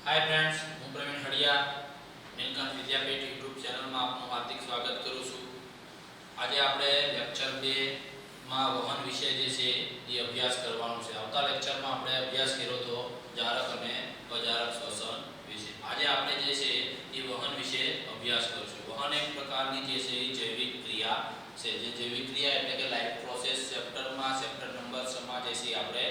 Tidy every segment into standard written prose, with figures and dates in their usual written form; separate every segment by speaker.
Speaker 1: Hi friends, હું પ્રવીણ હડિયા નીલકંઠ વિદ્યાપીઠ YouTube ચેનલમાં આપનું હાર્દિક સ્વાગત કરું છું। આજે આપણે લેક્ચર 2 માં વહન વિષય જે છે એ અભ્યાસ કરવાનો છે। આવતા લેક્ચરમાં આપણે અભ્યાસ કર્યો તો જારક અને અજારક શ્વસન વિશે। આજે આપણે જે છે એ વહન વિશે અભ્યાસ કરશું। વહન એક પ્રકારની જે છે એ જૈવિક ક્રિયા છે। જે જૈવિક ક્રિયા એટલે કે લાઈફ પ્રોસેસ ચેપ્ટરમાં ચેપ્ટર નંબર 6 માં જે છે આપણે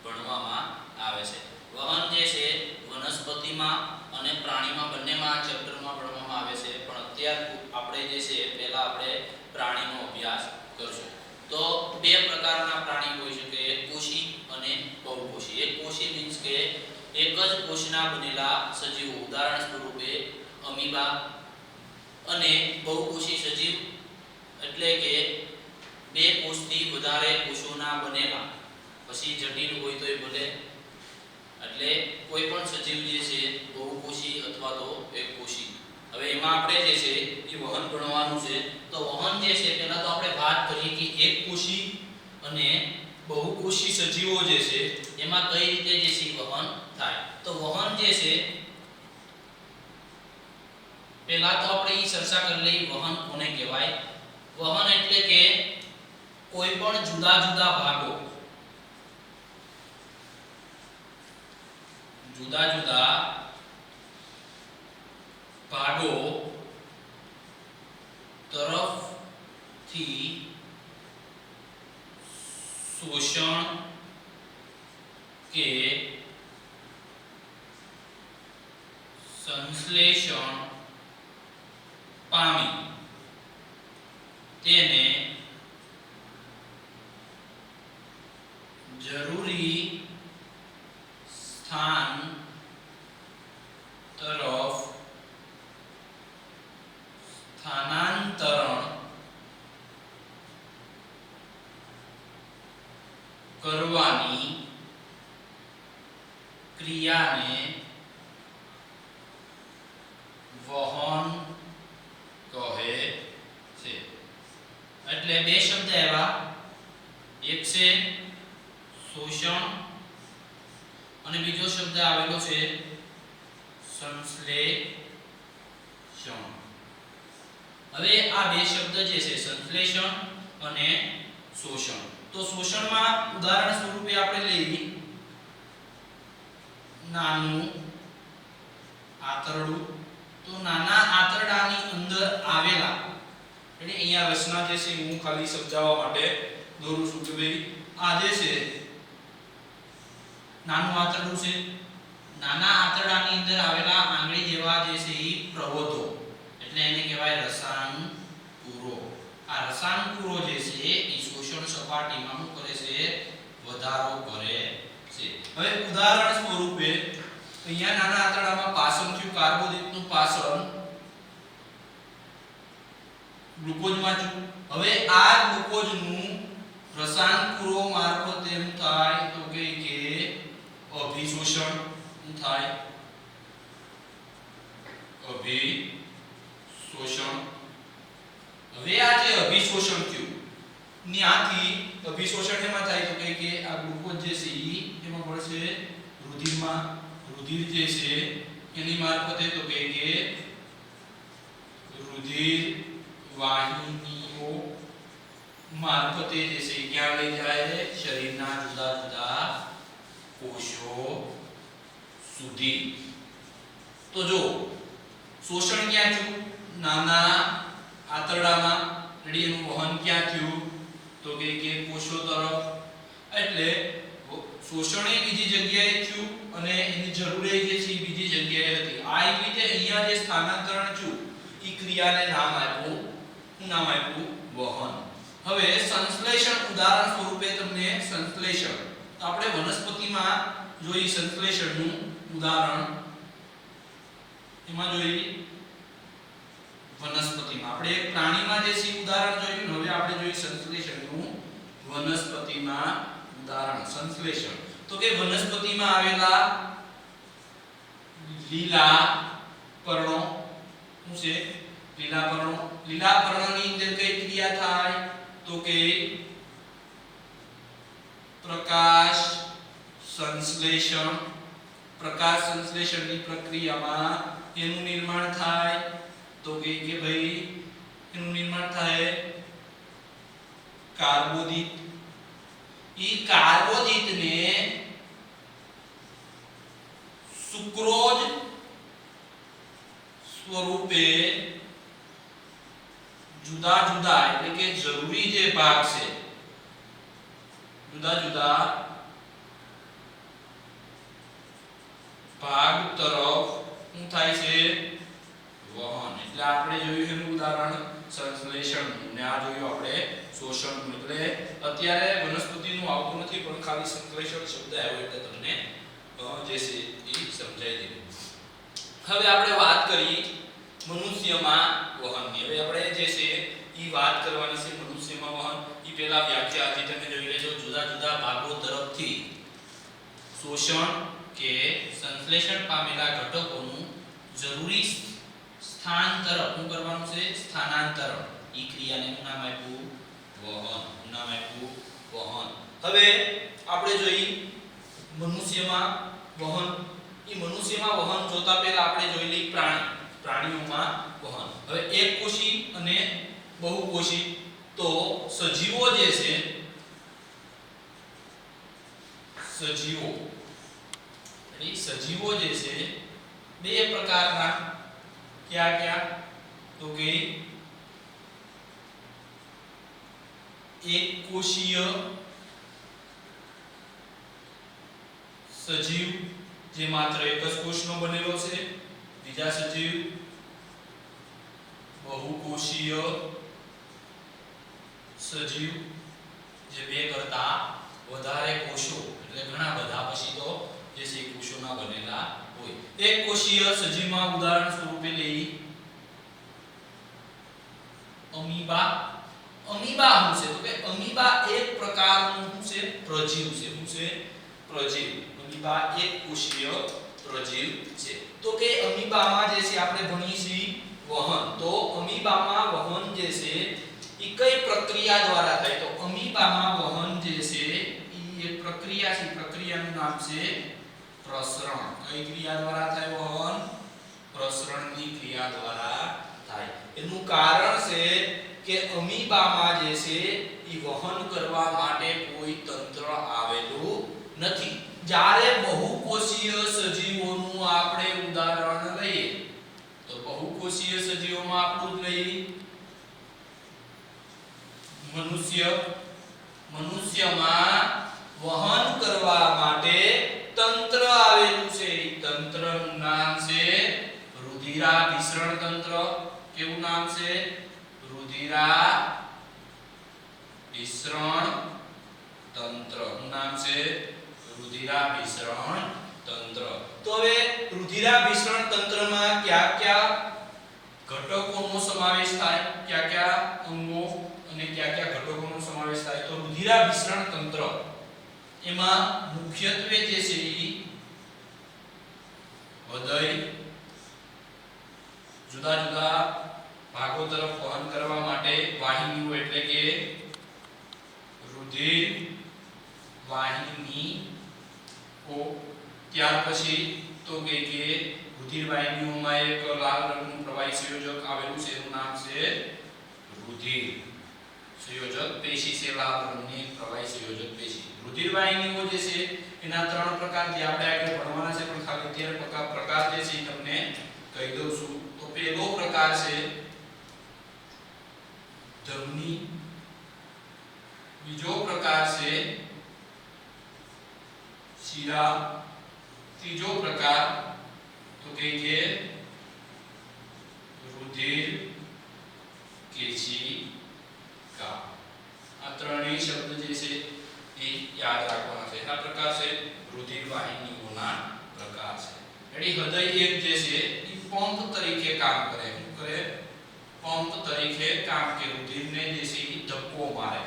Speaker 1: ભણવામાં આવે છે। વહન જે છે વનસ્પતિમાં અને પ્રાણીમાં બંનેમાં આ ચેપ્ટરમાં ભણવામાં આવે છે, પણ અત્યાર આપણે જે છે પહેલા આપણે પ્રાણીનો અભ્યાસ કરશું। તો બે પ્રકારના પ્રાણી હોઈ શકે, એક કોષી અને બહુકોષી। એક કોષી મીન્સ કે એક જ કોષના બનેલા સજીવો, ઉદાહરણ સ્વરૂપે અમીબા, અને બહુકોષી સજીવ એટલે કે બે કોષથી વધારે કોષોના બનેલા, પછી જટિલ હોય તોય ભલે, એટલે કોઈ પણ સજીવ જે છે બહુકોષી અથવા તો એકકોષી। હવે એમાં આપણે જે છે એ વહન ભણવાનું છે। તો વહન જે છે પહેલા તો આપણે વાત કરીએ કે એકકોષી અને બહુકોષી સજીવો જે છે એમાં કઈ રીતે જે છે વહન થાય। તો વહન જે છે પહેલા તો આપણે એ ચર્ચા કરી લઈએ વહન કોને કહેવાય। વહન એટલે કે કોઈ પણ જુદા જુદા ભાગો, જુદા જુદા ભાગો તરફથી શોષણ કે સંશ્લેષણ પામી તેને જરૂરી સ્થાન તરફ સ્થાનાંતરણ કરવાની ક્રિયાને વહન કહે છે। એટલે બે શબ્દ એવા, એક છે શોષણ અને બીજો શબ્દ આવેલો છે સંશ્લેષણ। હવે આ બે શબ્દ જે છે સંશ્લેષણ અને શોષણ, તો શોષણમાં ઉદાહરણ સ્વરૂપે આપણે લઈએ નાનું આંતરડું। તો નાના આંતરડાની અંદર આવેલા, એટલે અહીંયા રચના જે છે હું ખાલી સમજાવવા માટે દોરું છું કે ભાઈ આ જે છે નાનું આંતરડું છે, નાના આંતરડાની અંદર આવેલા આંગળી જેવા જે છે એ પ્રવોધો, એટલે એને કહેવાય રસાંકુરો। આ રસાંકુરો જે છે એ શોષણ સપાટીમાં શું કરે છે? વધારો કરે છે। હવે ઉદાહરણ સ્વરૂપે અહીંયા નાના આંતરડામાં પાચન થયું, કાર્બોદિતનું પાચન ગ્લુકોઝમાં થયું। હવે આ ગ્લુકોઝનું રસાંકુરો મારફતે એમ થાય તો કે અભિશોષણ થાય, અભિશોષણ। હવે આ જે અભિશોષણ થયું ત્યાંથી અભિશોષણ એમાં થાય તો કે આ ગ્લુકોઝ જે છે એમાં મળશે રુધિરમાં, રુધિર જે છે એની મારફતે તો કે રુધિર વાહિનીઓ મારફતે જે છે ક્યાં લઈ જાય? શરીરના જુદા જુદા કોષો સુધી। તો જો શોષણ ક્યાં થયું? નાના આંતરડામાં, રેડી, એનું વહન ક્યાં થયું? તો કે કોષો તરફ। એટલે શોષણ એ બીજી જગ્યાએ થયું અને એની જરૂર જે છે બીજી જગ્યાએ હતી। આ એક રીતે અહીંયા જે સ્થાનાંતરણ થયું એ ક્રિયાને નામ આપ્યું, શું નામ આપ્યું? વહન। હવે સંશ્લેષણ, ઉદાહરણ સ્વરૂપે તમને સંશ્લેષણ, તો આપણે વનસ્પતિમાં જોઈ સંશ્લેષણનું ઉદાહરણ, એમાં જોઈ વનસ્પતિમાં, આપણે એક પ્રાણીમાં જે છે ઉદાહરણ જોયું, હવે આપણે જોઈ સંશ્લેષણનું વનસ્પતિમાં ઉદાહરણ। સંશ્લેષણ તો કે વનસ્પતિમાં આવેલા લીલા પર્ણો, શું છે? લીલા પર્ણો, લીલા પર્ણોની અંદર કઈ ક્રિયા થાય? તો કે પ્રકાશ સંશ્લેષણ
Speaker 2: પ્રકાશ સંશ્લેષણની પ્રક્રિયામાં એનું નિર્માણ થાય તો કે ભાઈ એનું નિર્માણ થાય કાર્બોદિત. ઈ કાર્બોદિતને સુક્રોજ સ્વરૂપે જુદા જુદા એટલે કે જરૂરી જે ભાગ છે જુદા જુદા ભાગ તરફ શું થાય છે વહન. એટલે આપણે જોયું એનું ઉદાહરણ સંશ્લેષણ ને આ જોયું આપણે શોષણ. એટલે અત્યારે વનસ્પતિનું આવતું નથી પણ ખાલી સંશ્લેષણ શબ્દ આવ્યો એટલે તમને જે છે એ સમજાઈ દીધું. હવે આપણે વાત કરી મનુષ્યમાં વહનની. હવે આપણે જે છે એ વાત કરવાની છે મનુષ્યમાં વહન. એ પહેલા વ્યાખ્યા હતી તમે જોઈ લેજો. જુદા જુદા ભાગો તરફથી શોષણ કે સંશ્લેષણ પામેલા ઘટકોનું જરૂરી સ્થાન તરફ શું કરવાનું છે સ્થાનાંતરણ. ઈ ક્રિયાને શું નામ આપ્યું વહન. નામ આપ્યું વહન. હવે આપણે જોઈ મનુષ્યમાં વહન. ઈ મનુષ્યમાં વહન જોતા પહેલા આપણે જોઈ લઈ પ્રાણીઓમાં વહન. હવે એકકોષી અને બહુકોષી. તો સજીવો જે છે સજીવો જે છે બે પ્રકારના ક્યાં ક્યાં તો કે એકકોષીય સજીવ જે માત્ર એક જ કોષનો બનેલો છે. બીજા સજીવ બહુકોષીય સજીવ જે બે કરતા વધારે કોષો એટલે ઘણા બધા પછી તો જે છે કોષોના બનેલા હોય. એક કોષીય સજીવમાં ઉદાહરણ સ્વરૂપે લઈ અમીબા. અમીબા શું છે તો કે અમીબા એક પ્રકારનું શું છે પ્રજીવ છે. શું છે પ્રજીવ. અમીબા એક કોષીય પ્રજીવ છે. તો કે અમીબામાં જે છે આપણે ભણીએ છીએ વહન. તો અમીબામાં વહન જે છે ઈ કઈ પ્રક્રિયા દ્વારા થાય તો અમીબામાં વહન જે છે ઈ એક પ્રક્રિયા છે. પ્રક્રિયાનું નામ છે પ્રસરણ. કઈ ક્રિયા દ્વારા થાય વહન પ્રસરણની ક્રિયા દ્વારા થાય. એનું કારણ છે કે અમીબામાં જે છે ઈ વહન કરવા માટે કોઈ તંત્ર આવેલું નથી. જ્યારે બહુકોષીય સજીવોનું આપણે ઉદાહરણ લઈએ તો બહુકોષીય સજીવોમાં આપણું લઈએ મનુષ્યમાં વહન કરવા માટે તંત્ર આવેલું છે. તંત્રનું નામ છે રુધિરાભિસરણ તંત્ર. કેવું નામ છે રુધિરાભિસરણ તંત્ર. નું નામ છે રુધિરાભિસરણ તંત્ર. તો હવે રુધિરાભિસરણ તંત્રમાં કયા કયા ઘટકોનો સમાવેશ થાય કયા કયા અંગો અને કયા કયા ઘટકોનો સમાવેશ થાય તો રુધિરાભિસરણ તંત્ર એમાં મુખ્યત્વે જે છે હૃદય જુદા જુદા ભાગો તરફ વહન કરવા માટે વાહિનીઓ એટલે કે રુધિર વાહિનીઓ. ત્યાર પછી તો કે રુધિર વાહિનીઓમાં એક લાલ રંગનું પ્રવાહી સંયોજક આવેલું છે. એનું નામ છે રુધિર સંયોજક પેશી છે. લાલ રંગની પ્રવાહી સંયોજક પેશી. રુધિર વાહિનીઓ જે છે એના ત્રણ પ્રકાર જે આપણે આગળ ભણવાના છે પણ ખાલી અત્યારે પ્રકાર જે છે તમને કહી દઉં છું. તો પહેલો પ્રકાર છે ધમની. બીજો પ્રકાર છે શિરા. ત્રીજો પ્રકાર તો કે રુધિર કેશિકા. આ ત્રણેય શબ્દ જે છે એ યાદ રાખવાના છે. આ પ્રકાર છે રુધિર વાહિનીઓના પ્રકાર છે. એટલે હૃદય એક જે છે એ પંપ તરીકે કામ કરે. શું કરે પંપ તરીકે કામ કે રુધિરને જે છે એ ધક્કો મારે.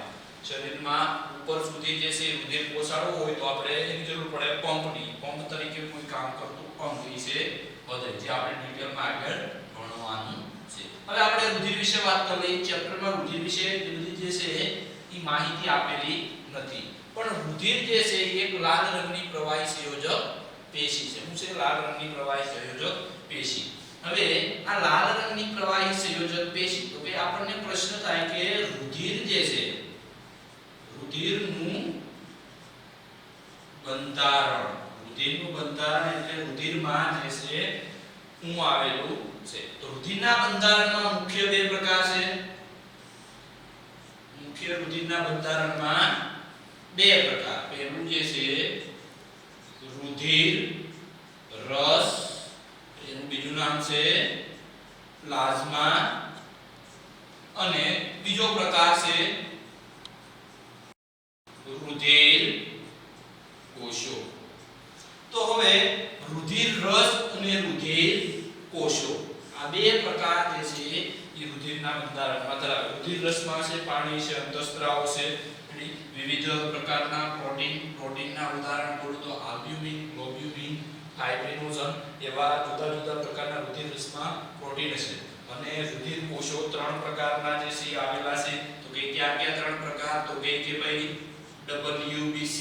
Speaker 2: શરીરમાં ઉપર સુધી જે છે રુધિર પહોંચાડવું હોય તો આપણે એની જરૂર પડે પંપની. પંપ તરીકે કોઈ કામ કરતું અંગ છે હૃદય જે આપણે ડિટેલમાં આગળ ભણવાનું છે. હવે આપણે રુધિર વિશે વાત કરી. ચેપ્ટરમાં રુધિર વિશે બધી જે છે એ માહિતી આપેલી નથી પણ રુધિર જે છે એક લાલ રંગની પ્રવાહી સંયોજક પેશી છે. શું છે? લાલ રંગની પ્રવાહી સંયોજક પેશી. હવે આ લાલ રંગની પ્રવાહી સંયોજક પેશી, તો કે આપણને પ્રશ્ન થાય કે રુધિર જે છે, રુધિરનું બંધારણ, રુધિરનું બંધારણ એટલે રુધિરમાં જે છે શું આવેલું છે. તો રુધિરના બંધારણમાં મુખ્ય બે પ્રકાર છે. મુખ્ય રુધિરના બંધારણમાં બે પ્રકાર. પહેલું જે છે રુધિર રસ, એનું બીજું નામ છે પ્લાઝમા, અને બીજો પ્રકાર છે રુધિર કોષો. તો હવે રુધિર રસ અને રુધિર કોષો, આ બે પ્રકાર જે છે એ રુધિરના બંધારણમાં ધરાવે. રુધિર રસમાં છે પાણી છે, અંતઃસ્ત્રાવો છે, વિવિધ પ્રકારના પ્રોટીનના ઉદાહરણ બોલું તો આલ્બ્યુમિન, ગ્લોબ્યુલિન, ફાઇબ્રિનોજન એવા જુદા જુદા પ્રકારના રુધિર રસમાં પ્રોટીન છે. અને રુધિર કોષો ત્રણ પ્રકારના જે છે આવેલા છે. તો કે કયા કયા ત્રણ પ્રકાર? તો કે ભાઈ WBC,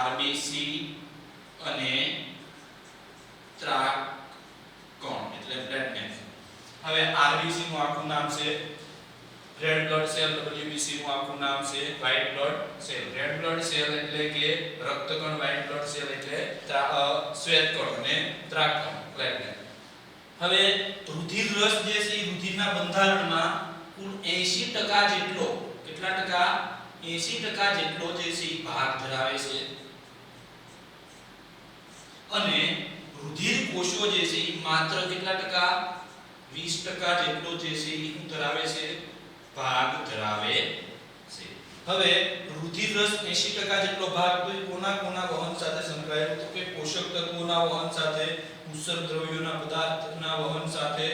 Speaker 2: RBC અને ત્રાકણ એટલે બ્લડ બેંક. હવે RBC નું આખું નામ છે રેડ બ્લડ સેલ, WBC નું આખું નામ છે white blood cell. Red blood cell એટલે કે રક્તકણ, વ્હાઇટ બ્લડ સેલ એટલે શ્વેતકણ અને ત્રાકણ પ્લેટલેટ. હવે રુધિર રસ જે છે એ રુધિરના બંધારણમાં કુલ 80% જેટલો, કેટલા ટકા? 80% જેટલો જે છે એ ભાગ ધરાવે છે. અને રુધિર કોષો જે છે એ માત્ર કેટલા ટકા? 20% જેટલો જે છે એ શું ધરાવે છે? ભાગ ધરાવે છે. હવે રુધિર રસ 80% જેટલો ભાગ તો કોના કોના વહન સાથે સંકળાયેલો? તો કે પોષક તત્વોના વહન સાથે, ઉત્સર્ગ દ્રવ્યોના પદાર્થના વહન સાથે,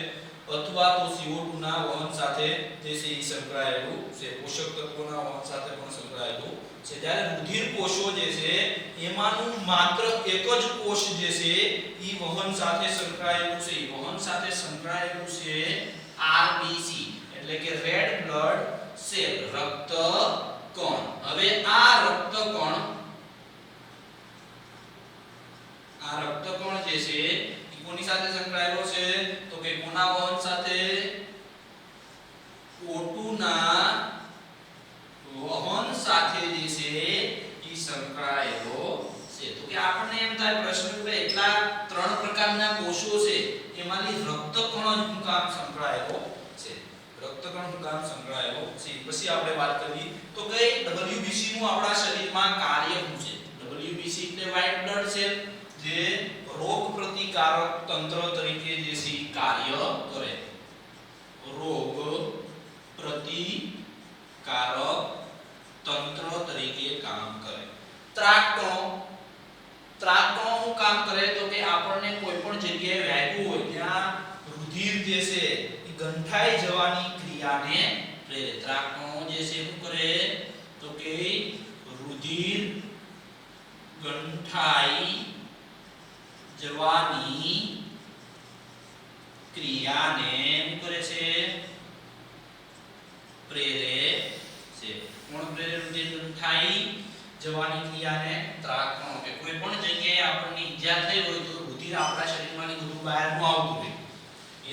Speaker 2: અથવા તો CO2 ના વહન સાથે જે છે એ સંકળાયેલું છે. પોષક તત્વોના વહન સાથે પણ સંકળાયેલું છે. જ્યારે રુધિર કોષો જે છે એમાંનું માત્ર એક જ કોષ જે છે એ વહન સાથે સંકળાયેલું છે. વહન સાથે સંકળાયેલું છે RBC એટલે કે રેડ બ્લડ સેલ, રક્તકણ. હવે આ રક્તકણ જે છે એ કોની સાથે સંકળાયેલો છે? તો કે કોના વહન સાથે? O2 ના વહન સાથે જે છે એ સંકળાયેલો છે. તો કે આપણને એમ થાય પ્રશ્ન કે એટલા ત્રણ પ્રકારના કોષો છે એમાંથી રક્તકણ શું કામ સંકળાયેલો છે? રક્તકણ શું કામ સંકળાયેલો છે? પછી આપણે વાત કરીએ તો કે WBC નું આપણા શરીરમાં કાર્ય શું છે? WBC એટલે વ્હાઇટ બ્લડ સેલ, જે રોગ પ્રતિકારક તંત્ર તરીકે જે છે કાર્ય કરે. રોગ પ્રતિકારક તંત્ર તરીકે કામ કરે. ત્રાકકણો શું કામ કરે? તો કે આપણને કોઈ પણ જગ્યાએ વાગ્યું હોય ત્યાં રુધિર જે છે એ ગંઠાઈ જવાની ક્રિયાને પ્રેરે. ત્રાકકણો જે છે શું કરે? તો કે રુધિર ગંઠાઈ જવાની ક્રિયાને શું કરે છે? પ્રેરે છે. કોણ પ્રેરે રુધિર ગંઠાઈ જવાની ક્રિયાને? ત્રાકકણો. કે કોઈ પણ જગ્યાએ આપણને ઈજા થઈ હોય તો રુધિર આપણા શરીરમાંથી બધું બહાર ન આવતું હોય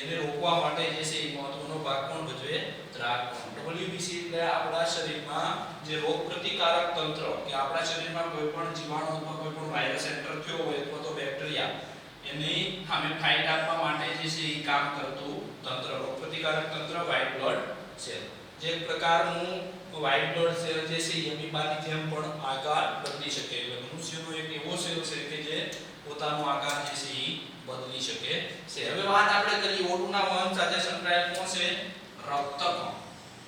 Speaker 2: એને રોકવા માટે જે છે એ મહત્વનો ભાગ કોણ ભજવે? ત્રાકકણો. WBC એટલે આપણા શરીરમાં જે રોગ પ્રતિકારક તંત્ર, કે આપણા શરીરમાં કોઈ પણ જીવાણુ અથવા કોઈ પણ વાયરસ એન્ટર થયો હોય અથવા તો બેક્ટેરિયા એની સામે ફાઇટ આપવા માટે જે છે એ કામ કરતું તંત્ર, રોગ પ્રતિકારક તંત્ર વ્હાઇટ બ્લડ સેલ. જે પ્રકારનું વ્હાઇટ બ્લડ સેલ જે છે એ અમીબાની જેમ પણ આકાર બદલી શકે. એટલે મનુષ્યનો એક એવો સેલ છે કે જે પોતાનો આકાર જે છે એ બદલી શકે છે. હવે વાત આપણે કરીએ O2 ના વહન સાથે સંકળાયેલ કોણ છે? રક્તકણ.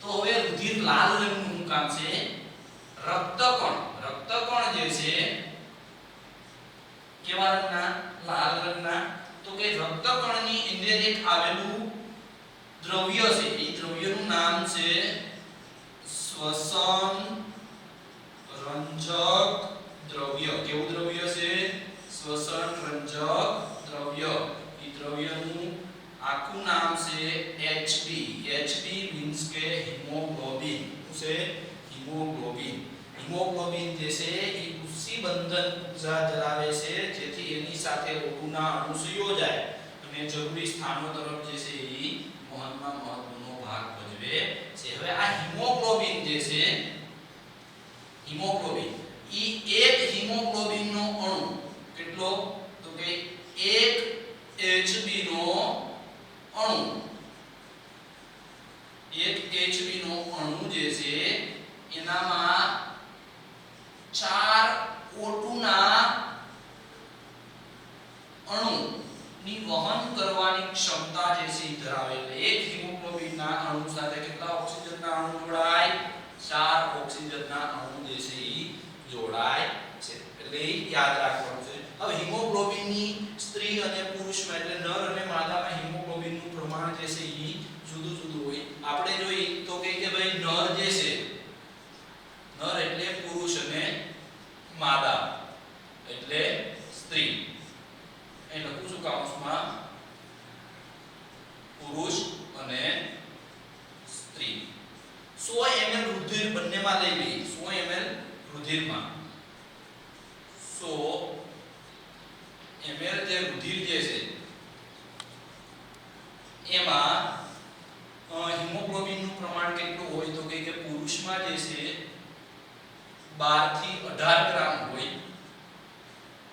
Speaker 2: તો હવે રુધિર લાલ રંગનું શું કામ છે? રક્તકણ જે છે કેવા રંગના? લાલ રંગના. તો કે રક્તકણની અંદર એક આવેલું દ્રવ્ય છે, એ દ્રવ્યનું નામ છે શ્વસન રંજક દ્રવ્ય. કેવું દ્રવ્ય છે? શ્વસન રંજક દ્રવ્ય. એ દ્રવ્યનું આખું નામ છે HB. HB મીન્સ કે હિમોગ્લોબિન. શું છે હિમોગ્લોબિન. હિમોગ્લોબિન જે છે એ ઉષ્છી બંધન ઊર્જા ધરાવે છે જેથી એની સાથે O2 ના અણુ સંયોજાય અને જરૂરી સ્થાનો તરફ જે છે એ વહનમાં મહત્વનો ભાગ ભજવે છે. હવે આ હિમોગ્લોબિન જે છે હિમોગ્લોબિન ઈ એક હિમોગ્લોબિન નો અણુ કેટલો તો કે 1 Hb નો અણુ 1 Hb નો અણુ જે છે એનામાં 4 O2 ના અણુ ની વહન કરવાની ક્ષમતા જે છે ધરાવે. એટલે એક હિમોગ્લોબિન ના અણુ સાથે કેટલા ઓક્સિજન ના અણુ જોડાય 4 ઓક્સિજન ના અણુ જે છે ઈ જોડાય છે. એટલે યાદ રાખવાનું છે. હવે હિમોગ્લોબિન ની સ્ત્રી અને પુરુષમાં એટલે નર અને માદામાં હિમોગ્લોબિન નું પ્રમાણ જે છે ઈ જુદું જુદું હોય. આપણે જોઈએ તો કે ભાઈ નર જે છે નર એટલે પુરુષ અને માદા એટલે સ્ત્રી. એ લખું છું કૌંસમાં પુરુષ અને સ્ત્રી. 100 ml રુધિર બંનેમાં લઈ લઈએ. 100 ml રુધિરમાં 100 ml જે રુધિર જે છે એમાં હિમોગ્લોબિન નું પ્રમાણ કેટલું હોય તો કે પુરુષમાં જે છે 12 થી 18 ગ્રામ હોય.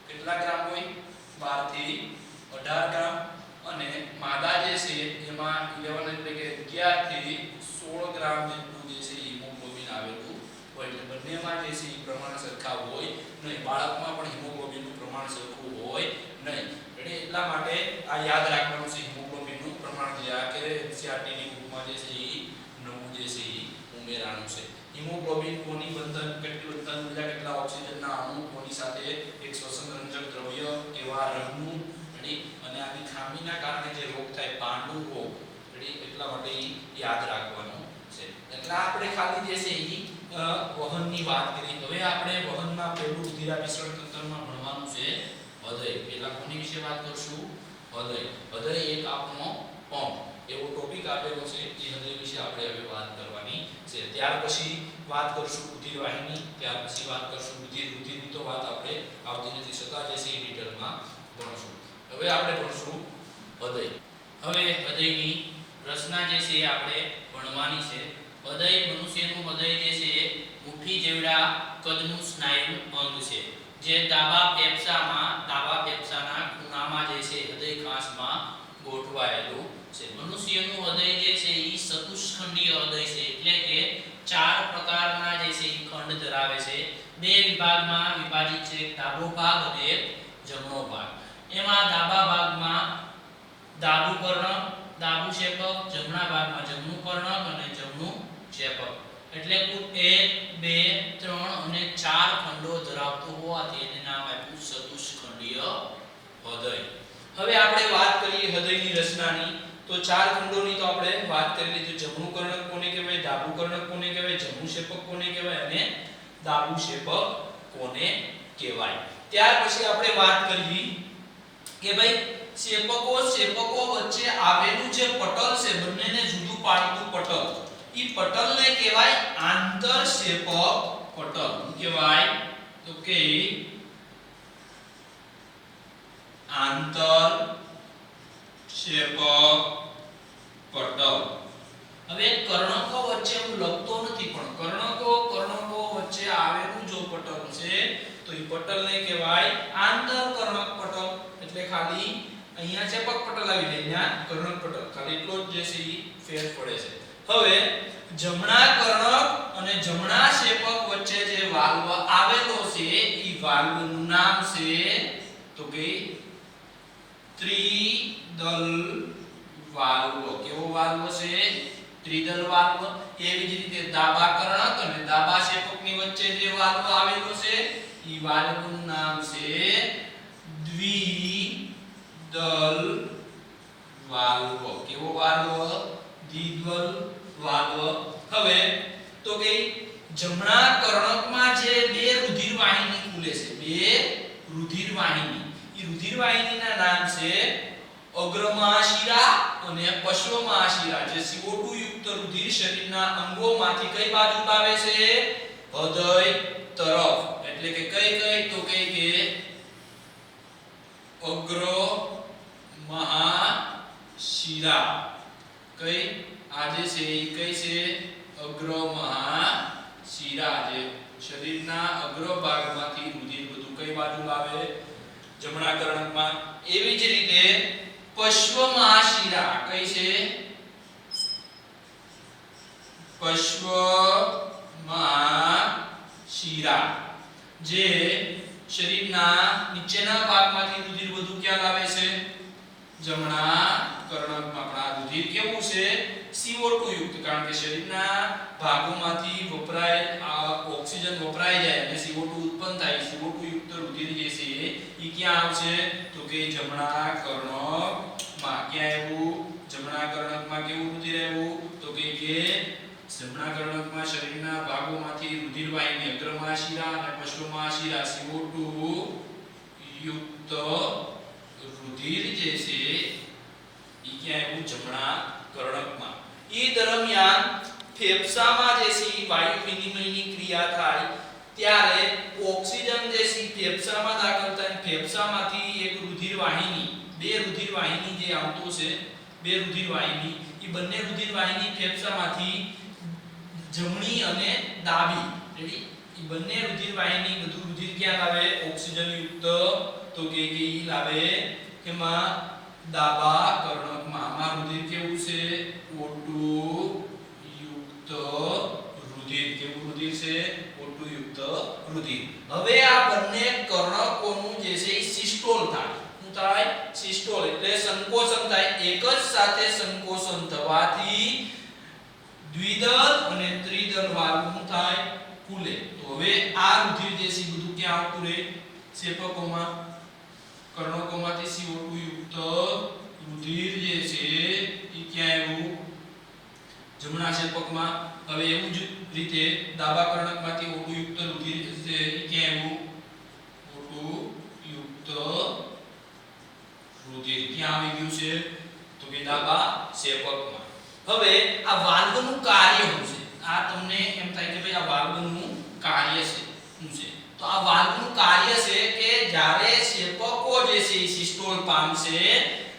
Speaker 2: કેટલા ગ્રામ હોય 12 થી 18 ગ્રામ. અને માદા જે છે એમાં 11 એટલે કે 11 થી 16 ગ્રામ જેટલું જે છે હિમોગ્લોબિન આવેલું હોય. એટલે બંનેમાં જે છે એ પ્રમાણ સરખા હોય નહીં. બાળકમાં પણ હિમોગ્લોબિન નું પ્રમાણ સરખું હોય નહીં. એટલે એટલા માટે આ યાદ રાખવાનું છે હિમોગ્લોબિન નું પ્રમાણ જે આ કે NCERT ની બુકમાં જે છે એ નવું જે છે એ ઉમેરાનું છે. હિમોગ્લોબિન કોની બંધન કેટલી બંધન ઊર્જા કેટલા ઓક્સિજનના અણુ કોની સાથે એક શ્વસન રંજક દ્રવ્ય કેવા રંગનું અને આની ખામીના કારણે જે રોગ થાય પાંડુ રોગ એટલા માટે યાદ રાખવાનું છે. એટલે આપણે ખાલી જે છે એ વહનની વાત કરી. હવે આપણે વહનમાં પહેલું રુધિરાભિસરણ તંત્રમાં ભણવાનું છે હૃદય. પહેલા કોની વિશે વાત કરશું હૃદય. હૃદય એક આપણો પંપ એવો ટોપિક આપેલો છે એ હૃદય વિશે આપણે હવે વાત કરવાની છે. ત્યાર પછી વાત કરશું રુધિર વાહિની. ત્યાર પછી વાત કરશું રુધિરની તો વાત આપણે આવતી નથી છતાં જે છે એ ડિટેલમાં ભણશું. હવે આપણે ભણશું હૃદય. હવે હૃદયની રચના જે છે આપણે ભણવાની છે. હૃદય મનુષ્યનું હૃદય જે છે મુઠ્ઠી જેવડા કદનું સ્નાયુ અંગ છે જે ડાબા ફેફસાના ખૂણામાં જે છે હૃદય ખાંચમાં ગોઠવાયેલું છે. મનુષ્યનું હૃદય જે છે એ ચતુષ્ખંડીય હૃદય છે એટલે કે 4 પ્રકારના જે છે એ ખંડ ધરાવે છે. 2 વિભાગમાં વિભાજિત છે. ડાબો ભાગ અને એક જમણો ભાગ. એમાં ડાબા ભાગમાં ડાબું કર્ણક ડાબું ક્ષેપક, જમણા ભાગમાં જમણું કર્ણક અને જમણું ક્ષેપક. એટલે કુલ 1 2 3 અને 4 ખંડો ધરાવતું હોવાથી એને નામ આપ્યું ચતુષ્ખંડીય હૃદય. હવે આપણે વાત કરીએ હૃદયની રચનાની તો 4 ખંડોની તો આપણે વાત કરી લીધી. જમણું કર્ણક કોને કહેવાય, ડાબું કર્ણક કોને કહેવાય, જમણું ક્ષેપક કોને કહેવાય અને ડાબું ક્ષેપક કોને કહેવાય. ત્યાર પછી આપણે વાત કરી કે ભાઈ ક્ષેપકો વચ્ચે આવેલું જે પટલ છે બંનેને જુદું પાડતું પટલ ઈ પટલને કહેવાય આંતરક્ષેપક પટલ. કહેવાય તો કે આંતરક્ષેપક પટલ. હવે કર્ણકો વચ્ચે હું લખતો નથી પણ કર્ણકો વચ્ચે આવેલું જો પટલ છે તો ઈ પટલને કહેવાય આંતરકર્ણક પટલ. એટલે ખાલી અહીંયા ક્ષેપક પટલ આવી જાય, અહીંયા કર્ણક પટલ, ખાલી એટલો જ જે છે ઈ ફેર પડે છે. હવે જમણા કર્ણક અને જમણા ક્ષેપક વચ્ચે જે વાલ્વ આવેલો છે ઈ વાલ્વનું નામ છે તો કે ત્રિદલ વાલ્વ. કેવો વાલ્વ છે? ત્રિદલ વાલ્વ. એવી જ રીતે ડાબા કર્ણક અને ડાબા ક્ષેપકની વચ્ચે જે વાલ્વ આવેલો છે ઈ વાલ્વનું નામ છે દ્વિદલ વાલ્વ. કેવો વાલ્વ? દ્વિદલ વાલ્વ. હવે તો કે જમણા કર્ણકમાં જે 2 રુધિર વાહિની ખુલે છે, 2 રુધિર વાહિની, ઈ રુધિર વાહિનીના નામ છે અગ્ર મહાશિરા અને પશ્વ મહાશિરા જે CO2 યુક્ત રુધિર શરીરના અંગોમાંથી કઈ બાજુ લાવે છે હૃદય તરફ એટલે કે કઈ તો કે અગ્ર મહાશિરા કઈ આજે છે કઈ છે અગ્ર મહાશિરા જે શરીરના અગ્ર ભાગમાંથી રુધિર બધું કઈ બાજુ લાવે જમણા કર્ણકમાં એવી જ રીતે પશ્વ મહાશિરા કઈ છે પશ્વ મહાશિરા જે શરીરના નીચેના ભાગમાંથી રુધિર બધું ક્યાં લાવે છે જમણા કર્ણકમાં પણ આ રુધિર કેવું છે CO2 યુક્ત કારણ કે શરીરના ભાગોમાંથી વપરાય ઓક્સિજન વપરાઈ જાય અને CO2 ઉત્પન્ન થાય CO2 યુક્ત રુધિર જે છે એ ક્યાં આવશે તો કે જમણા કર્ણકમાં ક્યાં આવ્યું જમણા કર્ણકમાં કેવું રુધિર આવ્યું તો કે જમણા કર્ણકમાં શરીરના ભાગોમાંથી રુધિર વાહિની અગ્ર મહાશિરા અને પશ્વ મહાશિરા CO2 યુક્ત રુધિર જે છે એ ક્યાં આવ્યું જમણા કર્ણકમાં એ દરમિયાન ફેફસામાં જે છે વાયુ વિનિમયની ક્રિયા થાય ત્યારે ઓક્સિજન જે છે ફેફસામાં દાખલ થાય ફેફસામાંથી એક રુધિર વાહિની બે રુધિર વાહિની જે આવતો છે બે રુધિર વાહિની એ બંને રુધિર વાહિની ફેફસામાંથી જમણી અને ડાબી રેડી એ બંને રુધિર વાહિની બધું રુધિર ક્યાં લાવે ઓક્સિજન યુક્ત તો કે ઈ લાવે એમાં ડાબા કર્ણકમાં આમાં રુધિર કેવું છે O2 યુક્ત રુધિર કેવું રુધિર છે O2 યુક્ત રુધિર હવે આ બંને કર્ણકોનું જે છે સિસ્ટોલ થાય શું થાય સિસ્ટોલ એટલે સંકોચન થાય એક જ સાથે સંકોચન થવાથી દ્વિદલ અને ત્રિદલ વાલ્વ શું થાય ખુલે તો હવે આ રુધિર જે છે બધું ક્યાં આવતું રહે શેપકોમાં કર્ણકોમાંથી CO2 યુક્ત રુધિર જે છે એ ક્યાં આવ્યું જમણા શેપકમાં હવે એવું જ રીતે ડાબા કર્ણકમાંથી O2 યુક્ત રુધિર છે એ ક્યાં આવ્યું O2 યુક્ત રુધિર ક્યાં આવી ગયું છે તો કે ડાબા શેપકમાં હવે આ વાલ્વનું કાર્ય શું છે આ તમને એમ થાય કે ભાઈ આ વાલ્વનું કાર્ય છે શું છે તો આ વાલ્વનું કાર્ય છે કે જ્યારે શેપકો જે છે સિસ્ટોલ પામશે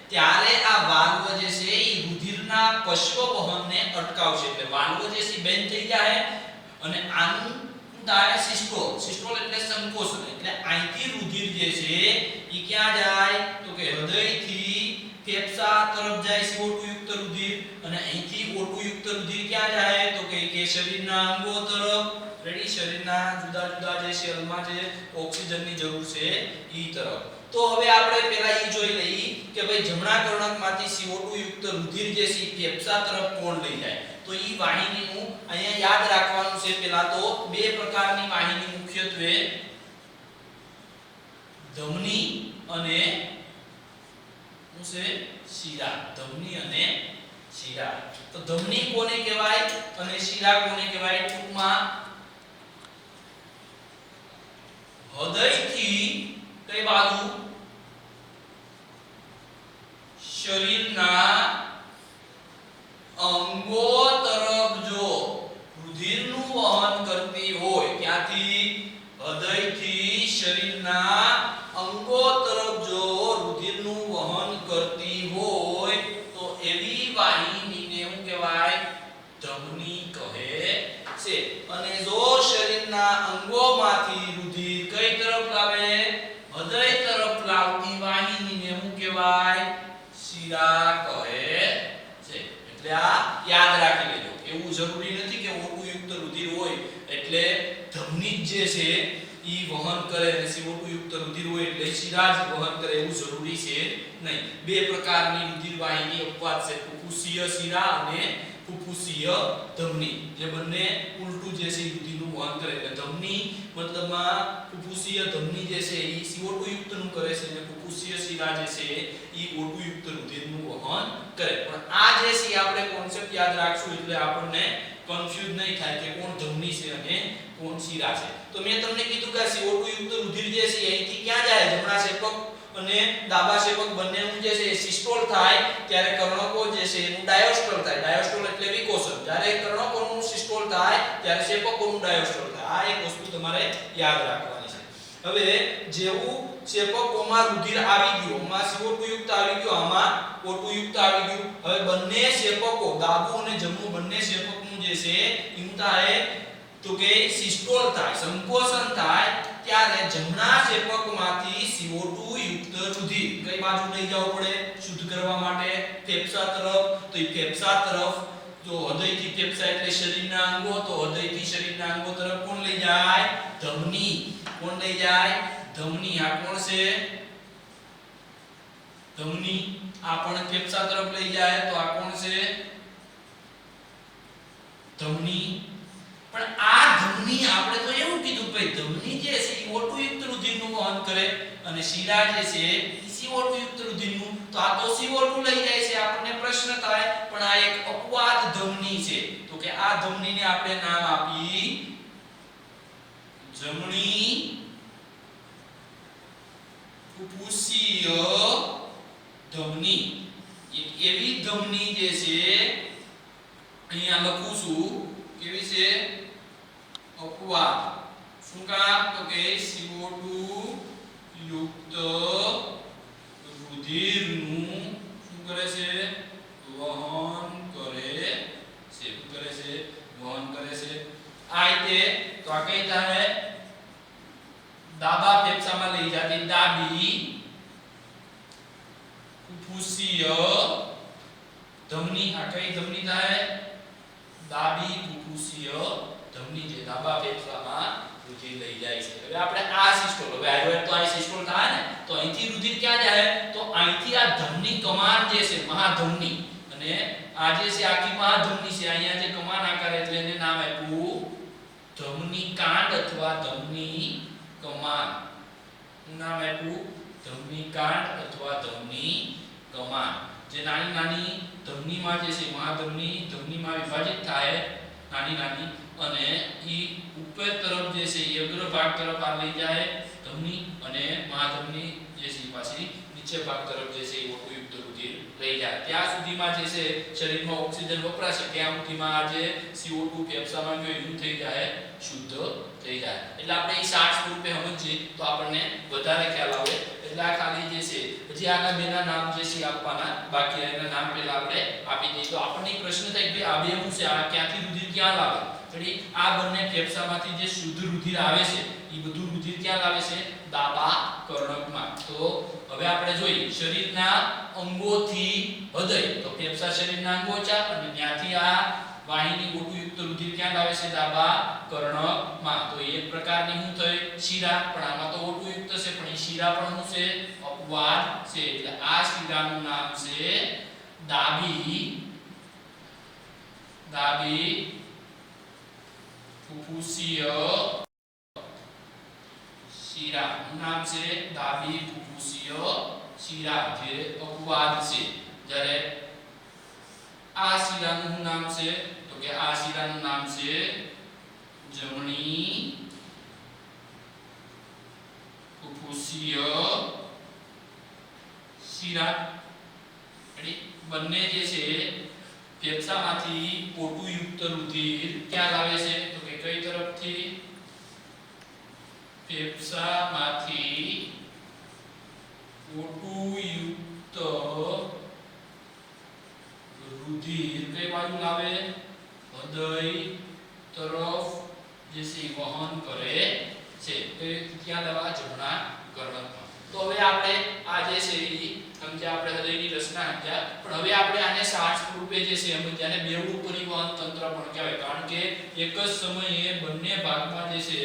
Speaker 2: ત્યારે આ વાલ્વ જે છે એ રુધિરના પશ્વ વહનને અટકાવશે એટલે વાલ્વ જે છે બંધ થઈ જાય અને આનું થાય સિસ્ટોલ સિસ્ટોલ એટલે સંકોચન એટલે અહીંથી રુધિર જે છે એ ક્યાં જાય તો કે હૃદયથી ફેફસા તરફ જાય CO2 યુક્ત રુધિર અને અહીંથી O2 યુક્ત રુધિર ક્યાં જાય તો કે શરીરના અંગો તરફ રેડી શરીરના જુદા જુદા જે સેલમાં જે ઓક્સિજનની જરૂર છે ઈ તરફ તો હવે આપણે પહેલા ઈ જોઈ લઈએ કે ભાઈ જમણા કર્ણકમાંથી CO2 યુક્ત રુધિર જે છે ફેફસા તરફ કોણ લઈ જાય તો ઈ વાહિનીનું અહીંયા યાદ રાખવાનું છે પહેલા તો બે પ્રકારની વાહિની મુખ્યત્વે ધમની અને શું છે શિરા ધમની અને શિરા તો ધમની કોને કહેવાય અને શિરા કોને કહેવાય ટૂંકમાં હૃદયથી કઈ બાજુ શરીરના અંગો તરફ જો રુધિરનું વહન કરતી હોય ક્યાંથી હૃદયથી શરીરના અંગો તરફ જો રુધિરનું વહન કરતી હોય તો એવી વાહિનીને શું કહેવાય ધમની કહે છે અને જો શરીરના અંગોમાંથી રુધિર કઈ તરફ લાવે હૃદય તરફ લાવતી વાહિનીને શું કહેવાય શિરા કહે છે એટલે આ યાદ રાખી લેજો એવું જરૂરી નથી કે O2 યુક્ત રુધિર હોય એટલે ધમની જે છે ઈ વહન કરે અને CO2 યુક્ત રુધિર હોય એટલે શિરા જ વહન કરે એવું જરૂરી છે નહીં બે પ્રકારની રુધિર વાહિની અપવાદ છે ફુફુસીય શિરા અને ફુફુસીય ધમની જે બંને ઉલટું જે છે રુધિરનું વહન કરે એટલે ધમની મતલબમાં ફુફુસીય ધમની જે છે ઈ CO2 યુક્તનું કરે છે અને ફુફુસીય શિરા જે છે ઈ O2 યુક્ત રુધિરનું વહન કરે પણ આ જે છે આપણે કોન્સેપ્ટ યાદ રાખશું એટલે આપણને કન્ફ્યુઝ નહીં થાય કે કોણ ધમની છે અને કોણ શિરા છે તો મેં તમને કીધું કે CO2 યુક્ત રુધિર જે છે અહીંથી ક્યાં જાય જમણા શેપક અને ડાબા ક્ષેપક બંનેનું જે છે સિસ્ટોલ થાય ત્યારે કર્ણકો જે છે એનું ડાયોસ્ટોલ થાય. ડાયોસ્ટોલ એટલે વિકોસન. જ્યારે કર્ણકોનું સિસ્ટોલ થાય ત્યારે ક્ષેપકોનું ડાયોસ્ટોલ થાય. આ એક વસ્તુ તમારે યાદ રાખવાની છે. હવે જેવું ક્ષેપકોમાં રુધિર આવી ગયું, આમાં CO2 યુક્ત આવી ગયું, આમાં O2 યુક્ત આવી ગયું. હવે બંને ક્ષેપકો ડાબું અને જમણું બંને ક્ષેપકનું જે છે શું થાય તો કે સિસ્ટોલ થાય, સંકોચન થાય ત્યારે જમણા ક્ષેપકમાંથી CO2 યુક્ત રુધિર કઈ બાજુ લઈ જવું પડે શુદ્ધ કરવા માટે? ફેફસા તરફ. તો એ ફેફસા તરફ જો હૃદયથી ફેફસા એટલે શરીરના અંગો, તો હૃદયથી શરીરના અંગો તરફ કોણ લઈ જાય? ધમની. કોણ લઈ જાય? ધમની. આ કોણ છે? ધમની. આ પણ ફેફસા તરફ લઈ જાય તો આ કોણ છે? ધમની. પણ આ ધમની આપણે તો એવું કીધું ભાઈ ધમની જે છે એ O2 યુક્ત રુધિરનું વહન કરે અને શિરા જે છે એ CO2 યુક્ત રુધિરનું. તો આ તો CO2 લઈ જાય છે. આપણને પ્રશ્ન થાય પણ આ એક અપવાદ ધમની છે. તો કે આ ધમનીને આપણે નામ આપી જમણી ફુફુસીય ધમની. એક એવી ધમની જે છે અહીંયા લખું છું કેવી છે? અપવાદ. શું કામ? તો કે CO2 યુક્ત રુધિરનું શું કરે છે? વહન કરે છે. શું કરે છે? વહન કરે છે. આ રીતે તો આ કઈ થાય? ડાબા ફેફસામાં લઈ જતી ડાબી ફુફુસીય ધમની. આ કઈ ધમની થાય? ડાબી ફુફુસીય ધમની જે ડાબા ફેફસામાં રુધિર લઈ જાય છે. હવે આપણે આ સિસ્ટોલ, હવે આયોડ તો આ સિસ્ટોલ થાય ને, તો અહીંથી રુધિર ક્યાં જાય? તો અહીંથી આ ધમની કમાન જે છે મહાધમની, અને આ જે છે આખી મહાધમની છે, અહીંયા જે કમાન આકાર એટલે એને નામ આપ્યું ધમની કાંડ અથવા ધમની કમાન. નામ આપ્યું ધમની કાંડ અથવા ધમની કમાન. જે નાની નાની ધમનીમાં જે છે મહાધમની ધમનીમાં વિભાજિત થાય નાની નાની, અને ઈ ઉપર તરફ જે છે એ અગ્ર ભાગ તરફ આ લઈ જાય ધમની, અને મહાધમની જે છે પાછી નીચે ભાગ તરફ જે છે એ O2 યુક્ત રુધિર લઈ જાય. ત્યાં સુધીમાં જે છે શરીરમાં ઓક્સિજન વપરાશે ત્યાં સુધીમાં આ જે CO2 ફેફસામાં ગયો એવું થઈ જાય, શુદ્ધ થઈ જાય. એટલે આપણે એ 60 સ્વરૂપે સમજીએ તો આપણને વધારે ખ્યાલ આવે. એટલે આ ખાલી જે છે પછી આના બેના નામ જે છે આપવાના બાકી, એના નામ પહેલા આપણે આપી દઈએ તો આપણને પ્રશ્ન થાય કે આ બે શું છે? આ ક્યાંથી રુધિર ક્યાં લાવે? આ બંને ફેફસામાંથી જે શુદ્ધ રુધિર આવે છે એ બધું રુધિર ક્યાં લાવે છે? ડાબા કર્ણકમાં. તો હવે આપણે જોઈએ શરીરના અંગોથી હૃદય, તો ફેફસા શરીરના અંગો છે અને ત્યાંથી આ વાહિની O2 યુક્ત રુધિર ક્યાં લાવે છે? ડાબા કર્ણકમાં. તો એક પ્રકારની શું થઈ? શિરા. પણ આમાં તો O2 યુક્ત છે પણ એ શિરા પણ શું છે? અપવાદ છે. એટલે આ શિરાનું નામ છે ડાબી ફુફુસીય શિરા. નામ છે ડાબી ફુફુસીય શિરા, જે અપવાદ છે. જ્યારે આ શિરાનું નામ છે તો કે આ શિરાનું નામ છે જમણી ફુફુસીય શિરા. બંને જે છે ફેફસામાંથી O2 યુક્ત રુધિર ક્યાં લાવે છે? તો કે કઈ તરફથી? ફેફસામાંથી O2 યુક્ત રુધિર કઈ બાજુ લાવે? હૃદય તરફ જે છે વહન કરે છે. ક્યાં લાવવા? જમણા કર્ણકમાં. તો હવે આપણે આ જે છે સમજ્યા, આપણે હૃદયની રચના સમજ્યા, પણ હવે આપણે આને 60 સ્વરૂપે જે છે સમજ્યાને બેવડું પરિવહન તંત્ર પણ કહેવાય. કારણ કે એક જ સમયે બંને ભાગમાં જે છે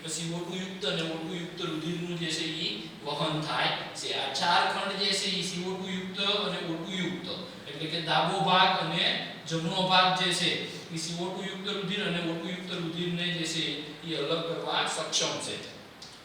Speaker 2: CO2 યુક્ત અને O2 યુક્ત રુધિરનું જે છે એ વહન થાય છે. આ ચાર ખંડ જે છે એ CO2 યુક્ત અને O2 યુક્ત, એટલે કે ડાબો ભાગ અને જમણો ભાગ જે છે એ CO2 યુક્ત રુધિર અને O2 યુક્ત રુધિરને જે છે એ અલગ કરવા સક્ષમ છે.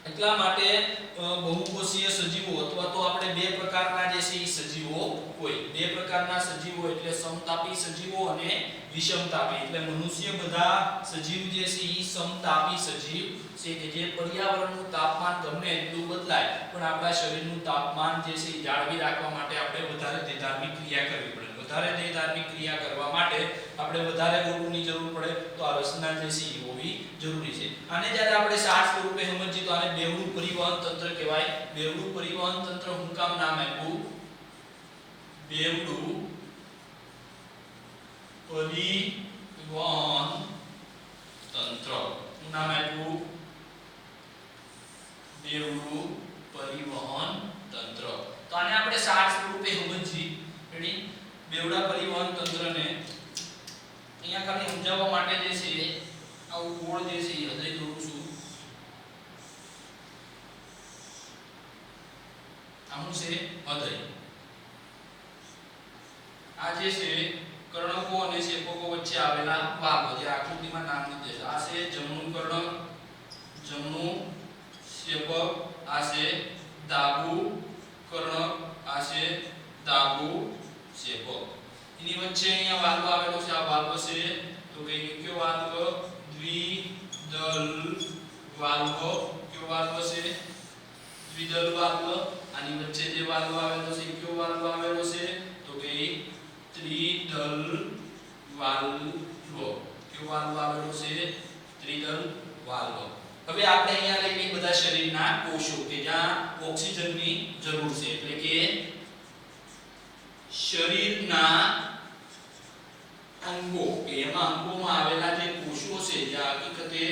Speaker 2: એટલા માટે બહુકોષીય સજીવો અથવા તો આપણે બે પ્રકારના જે છે એ સજીવો હોય. બે પ્રકારના સજીવો એટલે સમતાપી સજીવો અને વિષમતાપી. એટલે મનુષ્ય બધા સજીવ જે છે એ સમતાપી સજીવ છે કે જે પર્યાવરણનું તાપમાન ગમે એટલું બદલાય પણ આપણા શરીરનું તાપમાન જે છે એ જાળવી રાખવા માટે આપણે વધારે દેહધાર્મિક ક્રિયા કરવી પડે. વધારે દેહધાર્મિક ક્રિયા કરવા માટે આપણે વધારે ગોળની જરૂર પડે તો આ રચના જે છે એ હોવી જરૂરી છે. આને જ્યારે આપણે સાર સ્વરૂપે સમજીએ તો આને બેવડું પરિવહન તંત્ર કહેવાય. બેવડું પરિવહન તંત્ર હું કામ નામ આપ્યું? બેવડું પરિવહન તંત્ર. હું નામ આપ્યું? બેવડું પરિવહન તંત્ર. તો આને આપણે સાર સ્વરૂપે સમજીએ. રેડી? બેવડા પરિવહન તંત્રને અહીંયા ખાલી સમજાવવા માટે જે છે આવું ગોળ જે છે હૃદય દોરું છું. આનું છે હૃદય. આ જે છે કર્ણકો અને શેપકો વચ્ચે આવેલા ભાગો જે આકૃતિમાં નામ લીધે છે. આ છે જમણું કર્ણક, જમણું શેપક, આ છે ડાબું કર્ણક, આ છે ડાબું શેપક. એની વચ્ચે અહીંયા વાલ્વ આવેલો છે. આ વાલ્વ છે તો કે કયો વાલ્વ? દ્વિદલ વાલ્વ. કયો વાલ્વ છે? દ્વિદલ વાલ્વ. આની વચ્ચે જે વાલ્વ આવેલો છે કયો વાલ્વ આવેલો છે? તો કે ત્રિદલ વાલ્વ. કયો વાલ્વ આવેલો છે? ત્રિદલ વાલ્વ. હવે આપણે અહીંયા લઈએ બધા શરીરના કોષો કે જ્યાં ઓક્સિજનની જરૂર છે. એટલે કે શરીરના અંગો કે એમાં અંગોમાં આવેલા જે કોષો છે જ્યાં હકીકતે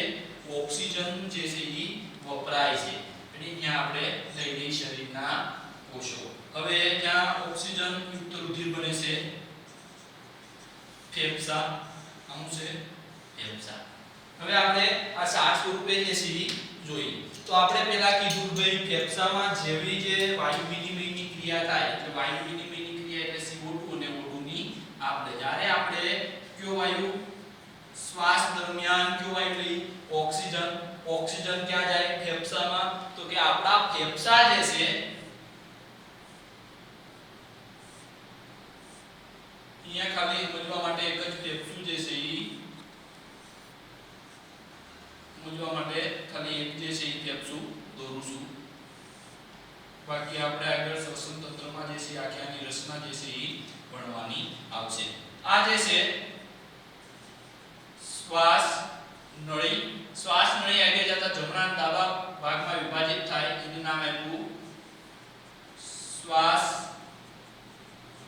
Speaker 2: ઓક્સિજન જે છે એ વપરાય છે. એટલે ત્યાં આપણે લઈ લઈએ શરીરના કોષો. હવે ત્યાં ઓક્સિજન યુક્ત રુધિર બને છે ફેફસા. આનું છે ફેફસા. હવે આપણે આ સાર સ્વરૂપે જે છે જોઈએ તો આપણે પહેલા કીધું ભાઈ ફેફસામાં જેવી જે વાયુ વિનિમયની ક્રિયા થાય એટલે વાયુ વિનિમયની ક્રિયા એટલે CO2 અને O2 ની આપણે જ્યારે આપણે કયો વાયુ શ્વાસ દરમિયાન કયો વાયુ લઈ? ઓક્સિજન. ઓક્સિજન ક્યાં જાય? ફેફસામાં. તો કે આપણા ફેફસા જે છે અહીંયા ખાલી સમજવા માટે એક જ ફેફસું જે છે સમજવા માટે ખાલી એક જે છે ફેફસું દોરું છું. બાકી આપણે આગળ શ્વસન તંત્રમાં જે છે આખ્યાની રચના જે છે એ ભણવાની આવશે. આ જે છે શ્વાસ નળી. શ્વાસ નળી આગળ જતા જમણા અને ડાબા ભાગમાં વિભાજિત થાય એનું નામ આપ્યું શ્વાસ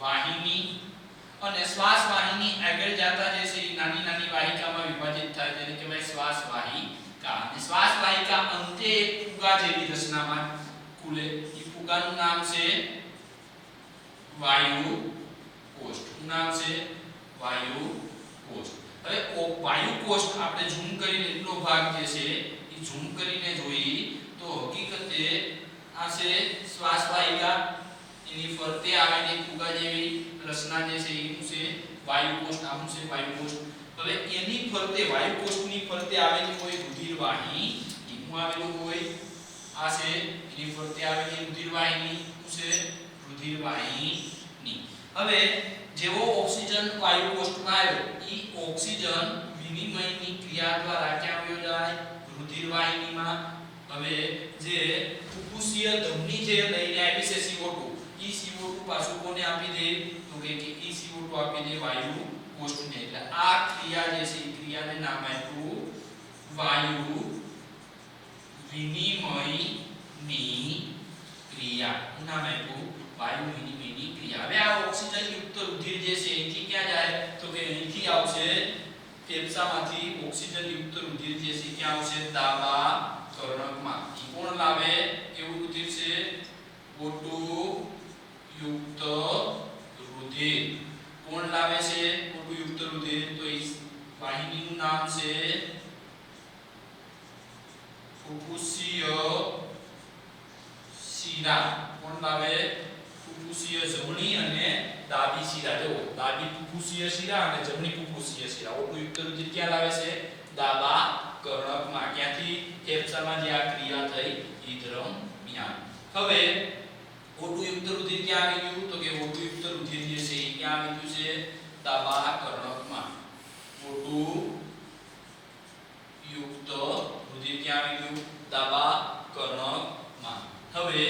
Speaker 2: વાહિની. અને શ્વાસ વાહિની આગળ જતા જે છે નાની નાની વાહિકામાં વિભાજિત થાય જેને કહેવાય શ્વાસ વાહિકા. અને શ્વાસ વાહિકા અંતે એક ફુગા જેવી રચનામાં ખુલે. એ ફુગાનું નામ છે વાયુ કોષ્ઠ. નામ છે વાયુ કોષ્ઠ. હવે વાયુ કોષ્ઠ આપણે ઝૂમ કરીને એટલો ભાગ જે છે એ ઝૂમ કરીને જોઈએ તો હકીકતે આ છે શ્વાસ વાહિકા. એની ફરતે આવેલી ફુગા જેવી રચના જે છે એનું છે વાયુ કોષ્ઠ. આનું છે વાયુ કોષ્ઠ. હવે એની ફરતે વાયુ કોષ્ઠની ફરતે આવેલી કોઈ રુધિર વાહિની હું આવેલું હોય. આ છે એની ફરતે આવેલી રુધિર વાહિની. શું છે? રુધિર વાહિની. હવે જેવો ઓક્સિજન વાયુ કોષ્ઠમાં આવ્યો ઈ ઓક્સિજન વિનિમયની ક્રિયા દ્વારા ક્યાં વયો જાય? રુધિર વાહિનીમાં. હવે જે ફુફુસીય ધમની જે લઈને આવી છે CO2 ઈ CO2 પાછું કોને આપી દે? તો કે ઈ CO2 આપી દે વાયુ કોષ્ઠને. એટલે આ ક્રિયા જે છે ઈ ક્રિયાને નામ આપ્યું વાયુ વિનિમયની ક્રિયા. નામ આપ્યું વાયુ વિનિમયની ક્રિયા. હવે આ ઓક્સિજન યુક્ત રુધિર જે છે અહીંથી ક્યાં જાય? તો કે અહીંથી આવશે ફેફસામાંથી ઓક્સિજન યુક્ત રુધિર જે છે ક્યાં આવશે? ડાબા કર્ણકમાં. કોણ લાવે એવું રુધિર છે? O2 યુક્ત રુધિર. કોણ લાવે છે O2 યુક્ત રુધિર? તો એ વાહિનીનું નામ છે ફુફુસીય શિરા. કોણ લાવે? ફુફુસીય જમણી અને ડાબી શિરા. જો ડાબી ફુફુસીય ફુફુસીય શિરા અને જમણી ફુફુસીય શિરા ઓટુયુક્ત રુધિર ક્યાં લાવે છે ડાબા કર્ણકમાં ક્યાંથી ફેફસામાં જે આ ક્રિયા થઈ ઈ દરમિયાન હવે ઓટુયુક્ત રુધિર ક્યાં આવી ગયું તો કે ઓટુયુક્ત રુધિર જે છે એ ક્યાં આવી ગયું છે ડાબા કર્ણકમાં ઓટુયુક્ત રુધિર ક્યાં આવી ગયું ડાબા કર્ણકમાં હવે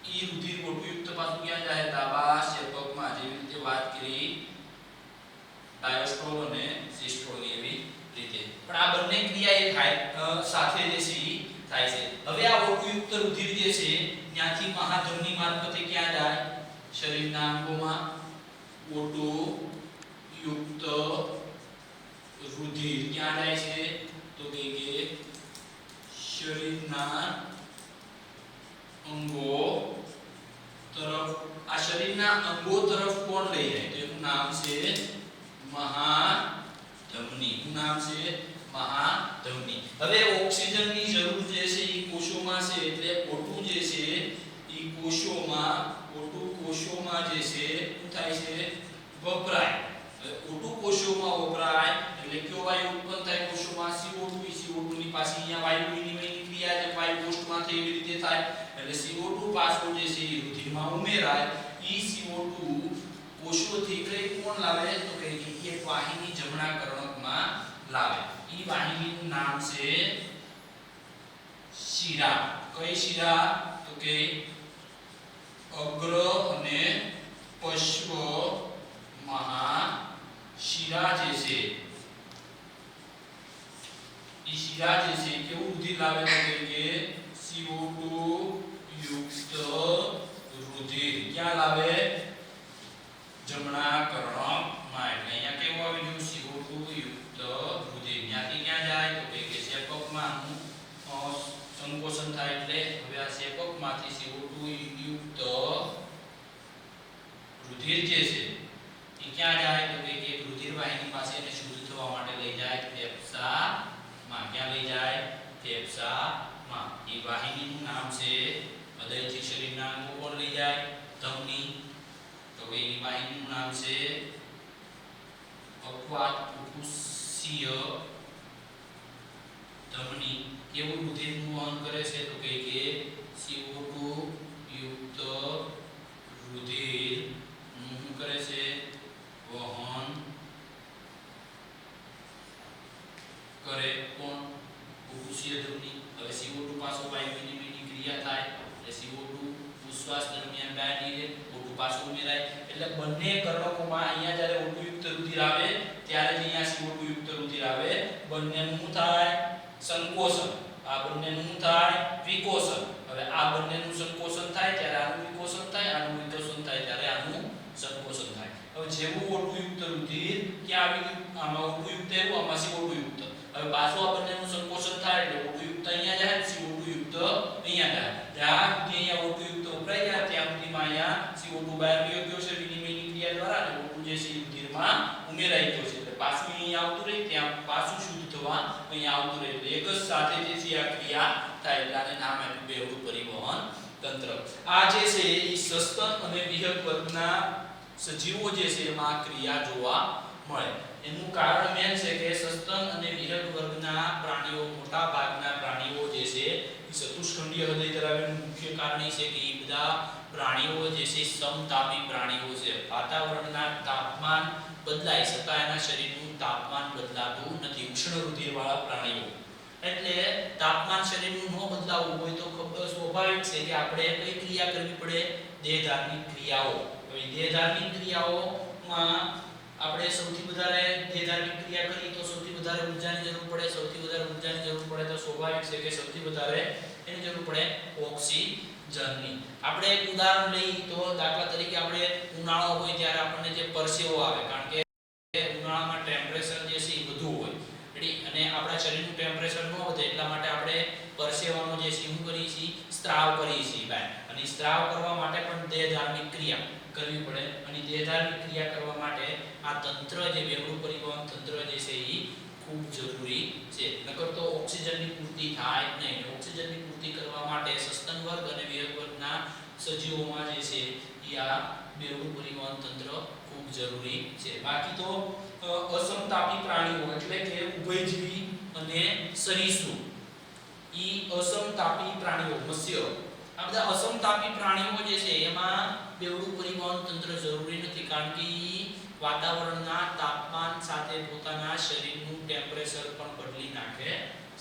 Speaker 2: ઈ રુધિર ઓટુયુક્ત પાછું ક્યાં જાય ડાબા ક્ષેપકમાં જેવી રીતે વાત કરી ડાયસ્ટ્રોલ અને સિસ્ટોલ એવી રીતે પણ આ બંને ક્રિયા એ થાય સાથે જે છે ઈ થાય છે હવે આ ઓટુયુક્ત રુધિર જે છે ત્યાંથી મહાધમની મારફતે ક્યાં જાય શરીરના અંગોમાં ઓટુયુક્ત રુધિર ક્યાં જાય છે તો કે શરીરના અંગો તરફ આ શરીરના અંગો તરફ કોણ લઈ જાય તો એનું નામ છે મહાધમની નું નામ છે મહાધમની હવે ઓક્સિજનની જરૂર જે છે એ કોષોમાં છે એટલે O2 જે છે એ કોષોમાં જે છે શું થાય છે વપરાય O2 કોષોમાં વપરાય એટલે કયો વાયુ ઉત્પન્ન થાય કોષોમાં CO2 CO2 ની પાસે અહીંયા વાયુ વિનિમયની ક્રિયા જે વાયુ કોષમાં થઈ એવી રીતે થાય એટલે CO2 પાછો જે છે એ રુધિરમાં ઉમેરાય ઈ CO2 કોષોથી કઈ કોણ લાવે તો કે એક વાહિની જમણા કર્ણકમાં લાવે ઈ વાહિનીનું નામ છે શિરા કઈ શિરા તો કે અગ્ર અને પશ્વ મહાશિરા જે છે ઈ શિરા જે છે કેવું રુધિર લાવે તો કે CO2 યુક્ત રુધિર ક્યાં લાવે જમણા કર્ણકમાં એટલે અહીંયા કેવું આવી ગયું CO2 યુક્ત રુધિર ત્યાંથી ક્યાં જાય તો કે ક્ષેપકમાં સંકોચન થાય એટલે હવે આ ક્ષેપકમાંથી CO2 યુક્ત રુધિર જે છે એ ક્યાં જાય તો કે રુધિર વાહિની પાસે એને શુદ્ધ થવા માટે લઈ જાય ફેફસામાં ક્યાં લઈ જાય ફેફસામાં એ વાહિનીનું નામ છે હૃદયથી શરીરના અંગો કોણ લઈ જાય ધમની તો એ વાહિનીનું નામ છે અપવાદ ફુફુસીય ધમની કેવું રુધિરનું વહન કરે છે તો કે CO2 યુક્ત રુધિર નું કરે છે વહન કરે કોણ ફુફુસીય ધમની હવે CO2 પાછો વાયુ વિનિમયની ક્રિયા થાય એટલે CO2 ઉચ્છ્વાસ દરમિયાન બહાર નીકળે O2 પાછું ઉમેરાય એટલે બંને કર્ણકોમાં અહીંયા જ્યારે O2 યુક્ત રુધિર આવે ત્યારે જ અહીંયા CO2 યુક્ત રુધિર આવે બંનેનું થાય સંકોચન આ બંનેનું થાય વિકોચન હવે આ બંનેનું સંકોચન થાય ત્યારે આનું વિકોચન થાય આનું વિકોચન થાય ત્યારે આનું સંકોચન થાય હવે જેવું O2 યુક્ત રુધિર ક્યાં આવી ગયું આમાં O2 યુક્ત એવું આમાં CO2 યુક્ત હવે પાછું આ બંનેનું સંકોચન થાય એટલે O2 યુક્ત અહીંયા જાય CO2 યુક્ત અહીંયા જાય જ્યાં સુધી અહીંયા O2 યુક્ત વપરાય ગયા ત્યાં સુધીમાં અહીંયા CO2 બહાર ગયો છે વિનિમયની ક્રિયા દ્વારા અને O2 જે છે રુધિરમાં ઉમેરાઈ ગયો છે એટલે પાછું અહીંયા આવતું રહે ત્યાં પાછું શુદ્ધ થવા અહીંયા આવતું રહે એટલે એક જ સાથે જે છે આ ક્રિયા થાય એટલે આને નામ આપ્યું બેવડું પરિવહન તંત્ર આ જે છે એ સસ્તન અને વિહગ વર્ગના સજીવો જે છે એમાં ક્રિયા જોવા મળે એનું કારણ મેન છે કે સસ્તન અને વિહગ વર્ગના પ્રાણીઓ મોટા ભાગના પ્રાણીઓ જે છે એ ચતુષ્ખંડીય હૃદય ધરાવેનું મુખ્ય કારણ એ છે કે એ બધા પ્રાણીઓ જે છે સમતાપી પ્રાણીઓ છે વાતાવરણના તાપમાન બદલાય છતાં એના શરીરનું તાપમાન બદલાતું નથી ઉષ્ણ રુધિરવાળા પ્રાણીઓ એટલે તાપમાન શરીરનું ન બદલાવું હોય તો સ્વાભાવિક છે કે આપણે કઈ ક્રિયા કરવી પડે દેહધાર્મિક ક્રિયાઓ હવે દેહધાર્મિક ક્રિયાઓમાં આપણે સૌથી વધારે દેહધાર્મિક ક્રિયા કરીએ તો સૌથી વધારે ઊર્જાની જરૂર પડે સૌથી વધારે ઊર્જાની જરૂર પડે તો સ્વાભાવિક છે કે સૌથી વધારે એની જરૂર પડે ઓક્સિજનની આપણે એક ઉદાહરણ લઈએ તો દાખલા તરીકે આપણે ઉનાળો હોય ત્યારે આપણને જે પરસેવો આવે કારણ કે ઉનાળામાં ટેમ્પરેચર જે છે એ વધુ હોય અને આપણા શરીરનું ટેમ્પરેચર ન વધે એટલા માટે આપણે પરસેવાનો જે છે શું કરીએ છીએ સ્ત્રાવ કરીએ છીએ બહાર અને સ્ત્રાવ કરવા માટે પણ દેહધાર્મિક ક્રિયા કરવી પડે અને દેહધાર્મિક ક્રિયા કરવા માટે આ તંત્ર જે બેવડું પરિવહન તંત્ર જે છે એ ખૂબ જરૂરી છે નકર તો ઓક્સિજનની પૂર્તિ થાય નહીં ઓક્સિજનની પૂર્તિ કરવા માટે સસ્તન વર્ગ અને વિહગ વર્ગના સજીવોમાં જે છે એ આ બેવડું પરિવહન તંત્ર ખૂબ ખૂબ જરૂરી છે. બાકી તો અસમતાપી પ્રાણીઓ એટલે કે ઉભયજીવી અને સરીસૃપ, ઈ અસમતાપી પ્રાણીઓ મત્સ્ય, આ બધા અસમતાપી પ્રાણીઓ જે છે એમાં બેવડું પરિવહન તંત્ર જરૂરી નથી, કારણ કે ઈ વાતાવરણના તાપમાન સાથે પોતાના શરીરનું ટેમ્પરેચર પણ બદલી નાખે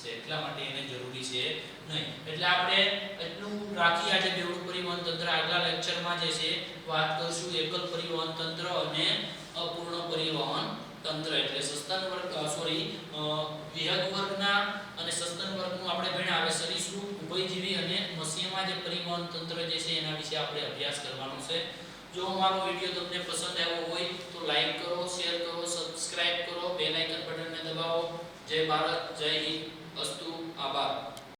Speaker 2: છે, એટલા માટે એને જરૂરી છે નહીં. એટલે આપણે એટલું રાખી આજે બેવડું પરિવહન તંત્ર. આગલા લેક્ચરમાં જે છે વાત કરશું એકલ પરિવહન તંત્ર અને અપૂર્ણ પરિવહન તંત્ર, એટલે સસ્તન વર્ગ વિહંગ વર્ગના અને સસ્તન વર્ગનું આપણે ભણ્યા. હવે સરીસૃપ, ઉભયજીવી અને મત્સ્યમાં જે પરિવહન તંત્ર જે છે એના વિશે આપણે અભ્યાસ કરવાનો છે. જો મારો વિડિયો તમને પસંદ આવ્યો હોય તો લાઈક કરો, શેર કરો, સબસ્ક્રાઇબ કરો, બેલ આઇકન બટનને દબાવો. જય ભારત, જય હિન્દ, અસ્તુ, આભાર.